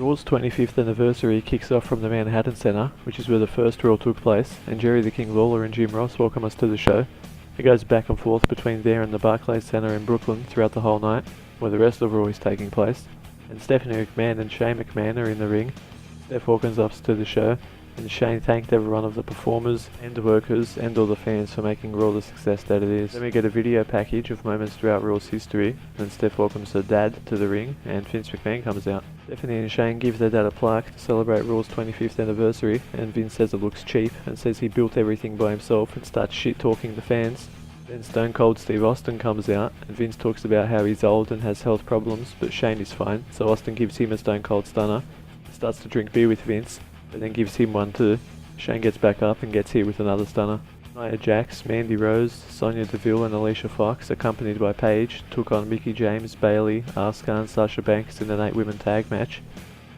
Raw's 25th anniversary kicks off from the Manhattan Center, which is where the first Raw took place, and Jerry the King Lawler and Jim Ross welcome us to the show. It goes back and forth between there and the Barclays Center in Brooklyn throughout the whole night, where the rest of Raw is taking place. And Stephanie McMahon and Shane McMahon are in the ring. Steph welcomes us to the show, and Shane thanked every one of the performers and workers and all the fans for making Raw the success that it is. Then we get a video package of moments throughout Raw's history, and Steph welcomes her dad to the ring, and Vince McMahon comes out. Stephanie and Shane give their dad a plaque to celebrate Raw's 25th anniversary, and Vince says it looks cheap, and says he built everything by himself and starts shit-talking the fans. Then Stone Cold Steve Austin comes out, and Vince talks about how he's old and has health problems, but Shane is fine, so Austin gives him a Stone Cold Stunner, starts to drink beer with Vince, but then gives him one too. Shane gets back up and gets hit with another stunner. Nia Jax, Mandy Rose, Sonya Deville and Alicia Fox, accompanied by Paige, took on Mickie James, Bayley, Asuka and Sasha Banks in an 8-women tag match.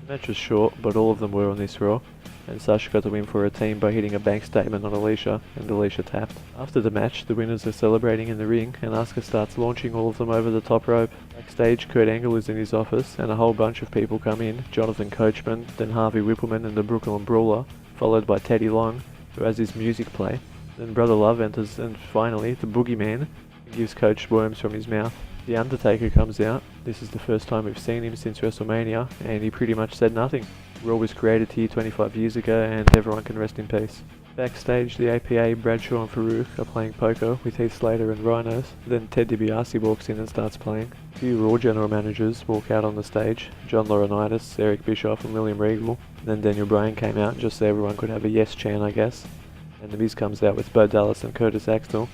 The match was short, but all of them were on this Raw, and Sasha got the win for her team by hitting a bank statement on Alicia, and Alicia tapped. After the match, the winners are celebrating in the ring, and Asuka starts launching all of them over the top rope. Backstage, Kurt Angle is in his office, and a whole bunch of people come in, Jonathan Coachman, then Harvey Whippleman and the Brooklyn Brawler, followed by Teddy Long, who has his music play. Then Brother Love enters, and finally, the boogeyman gives Coach worms from his mouth. The Undertaker comes out. This is the first time we've seen him since WrestleMania, and he pretty much said nothing. Raw was created here 25 years ago, and everyone can rest in peace. Backstage, the A.P.A, Bradshaw and Farouk are playing poker with Heath Slater and Rhinos. Then Ted DiBiase walks in and starts playing. A few Raw general managers walk out on the stage. John Laurinaitis, Eric Bischoff and William Regal. Then Daniel Bryan came out just so everyone could have a yes chant, I guess. And The Miz comes out with Bo Dallas and Curtis Axel.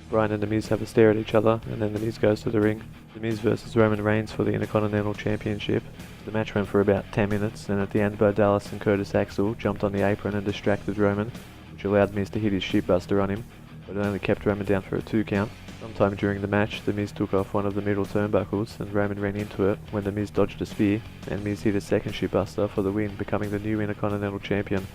Bryan and The Miz have a stare at each other, and then The Miz goes to the ring. The Miz versus Roman Reigns for the Intercontinental Championship. The match went for about 10 minutes, and at the end Bo Dallas and Curtis Axel jumped on the apron and distracted Roman, which allowed Miz to hit his shitbuster on him, but it only kept Roman down for a 2 count. Sometime during the match, The Miz took off one of the middle turnbuckles, and Roman ran into it when The Miz dodged a spear, and Miz hit a second shitbuster for the win, becoming the new Intercontinental Champion.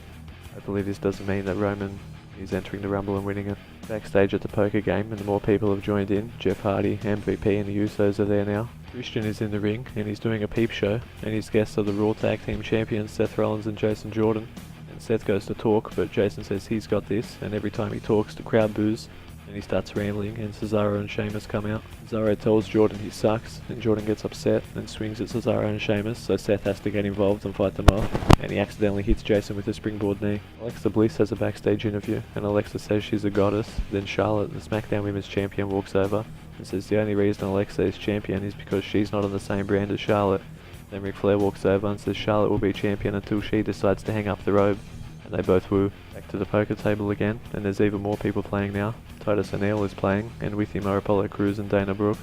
Hopefully this doesn't mean that Roman is entering the Rumble and winning it. Backstage at the poker game, and more people have joined in. Jeff Hardy, M.V.P and the Usos are there now. Christian is in the ring, and he's doing a peep show, and his guests are the Raw Tag Team Champions Seth Rollins and Jason Jordan. And Seth goes to talk, but Jason says he's got this, and every time he talks the crowd boos, and he starts rambling, and Cesaro and Sheamus come out. Cesaro tells Jordan he sucks, and Jordan gets upset and swings at Cesaro and Sheamus, so Seth has to get involved and fight them off, and he accidentally hits Jason with a springboard knee. Alexa Bliss has a backstage interview, and Alexa says she's a goddess. Then Charlotte, the Smackdown Women's Champion, walks over and says the only reason Alexa is champion is because she's not on the same brand as Charlotte. Then Ric Flair walks over and says Charlotte will be champion until she decides to hang up the robe, and they both woo. Back to the poker table again, and there's even more people playing now. Titus O'Neil is playing, and with him are Apollo Crews and Dana Brooke.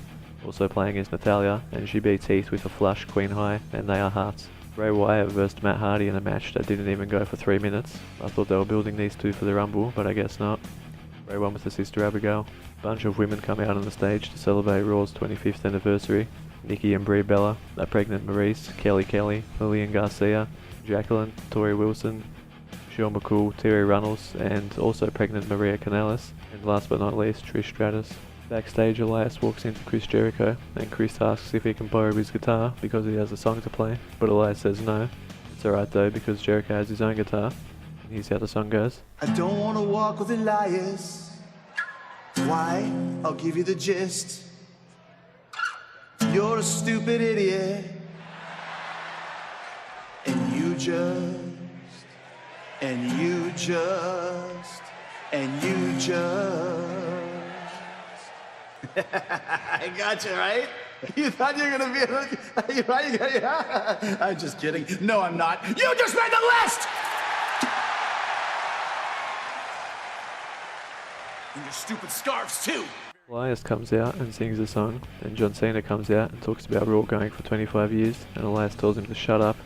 Also playing is Natalya, and she beats Heath with a flush queen high, and they are hearts. Bray Wyatt versed Matt Hardy in a match that didn't even go for 3 minutes. I thought they were building these two for the Rumble, but I guess not. Bray won with his sister Abigail. A bunch of women come out on the stage to celebrate Raw's 25th anniversary. Nikki and Brie Bella, a pregnant Maryse, Kelly, Lilian Garcia, Jacqueline, Torrie Wilson, Sean McCool, Terri Runnels, and also pregnant Maria Kanellis, and last but not least, Trish Stratus. Backstage, Elias walks into Chris Jericho, and Chris asks if he can borrow his guitar because he has a song to play, but Elias says no. It's alright though, because Jericho has his own guitar, and here's how the song goes. I don't want to walk with Elias. Why? I'll give you the gist. You're a stupid idiot, and you just I got you, right? You thought you were gonna be right? Yeah. I'm just kidding. No, I'm not. You just made the list! And your stupid scarves, too! Elias comes out and sings a song, and John Cena comes out and talks about Raw going for 25 years, and Elias tells him to shut up.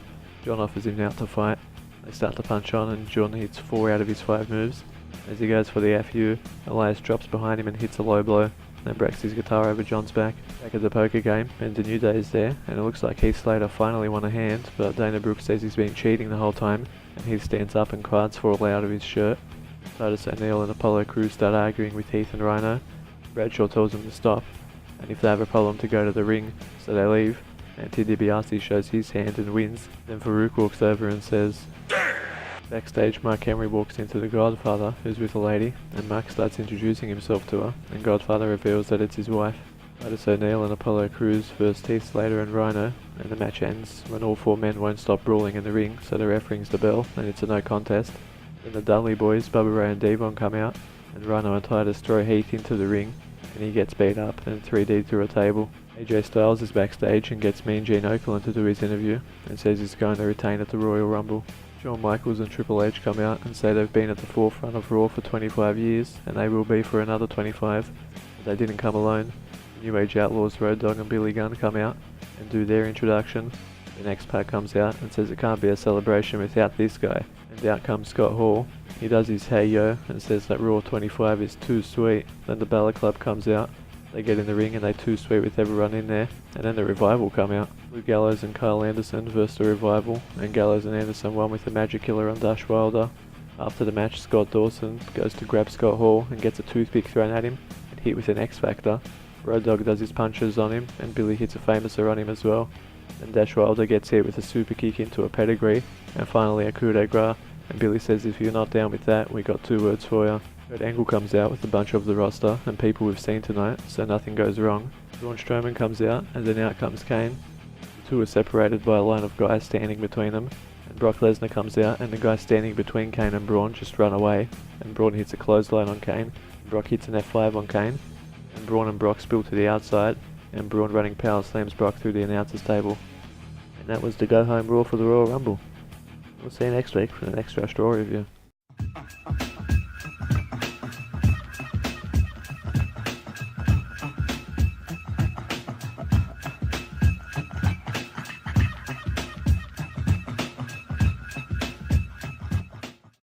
John offers him out to fight. They start to punch on, and John hits 4 out of his 5 moves. As he goes for the FU, Elias drops behind him and hits a low blow, then breaks his guitar over John's back. Back at the poker game, and the New Day is there, and it looks like Heath Slater finally won a hand, but Dana Brooke says he's been cheating the whole time, and Heath stands up and cards fall out of his shirt. Titus O'Neil and Apollo Crews start arguing with Heath and Rhino. Bradshaw tells them to stop, and if they have a problem to go to the ring, so they leave. Anti DiBiase shows his hand and wins. Then Farouk walks over and says, backstage, Mark Henry walks into the Godfather, who's with a lady, and Mark starts introducing himself to her, and Godfather reveals that it's his wife. Titus O'Neil and Apollo Crews versus Heath Slater and Rhino, and the match ends when all four men won't stop brawling in the ring, so the ref rings the bell, and it's a no contest. Then the Dudley boys, Bubba Ray and Devon, come out, and Rhino and Titus throw Heath into the ring, and he gets beat up and 3D'd through a table. AJ Styles is backstage and gets Mean Gene Okerlund to do his interview, and says he's going to retain at the Royal Rumble. Shawn Michaels and Triple H come out and say they've been at the forefront of Raw for 25 years, and they will be for another 25. But they didn't come alone. The New Age Outlaws, Road Dogg and Billy Gunn come out and do their introduction. Then X-Pac comes out and says it can't be a celebration without this guy. And out comes Scott Hall. He does his hey yo and says that Raw 25 is too sweet. Then the Balor Club comes out. They get in the ring and they too sweet with everyone in there. And then the Revival come out. Luke Gallows and Kyle Anderson versus the Revival. And Gallows and Anderson won with the Magic Killer on Dash Wilder. After the match, Scott Dawson goes to grab Scott Hall and gets a toothpick thrown at him and hit with an X Factor. Road Dogg does his punches on him, and Billy hits a famouser on him as well. And Dash Wilder gets hit with a super kick into a pedigree, and finally a coup de grace, and Billy says if you're not down with that, we got 2 words for you. Kurt Angle comes out with a bunch of the roster, and people we've seen tonight, so nothing goes wrong. Braun Strowman comes out, and then out comes Kane. The two are separated by a line of guys standing between them, and Brock Lesnar comes out, and the guy standing between Kane and Braun just run away, and Braun hits a clothesline on Kane, and Brock hits an F5 on Kane, and Braun and Brock spill to the outside, and Braun running power slams Brock through the announcer's table. And that was the go home Raw for the Royal Rumble. We'll see you next week for the next Rush Raw review.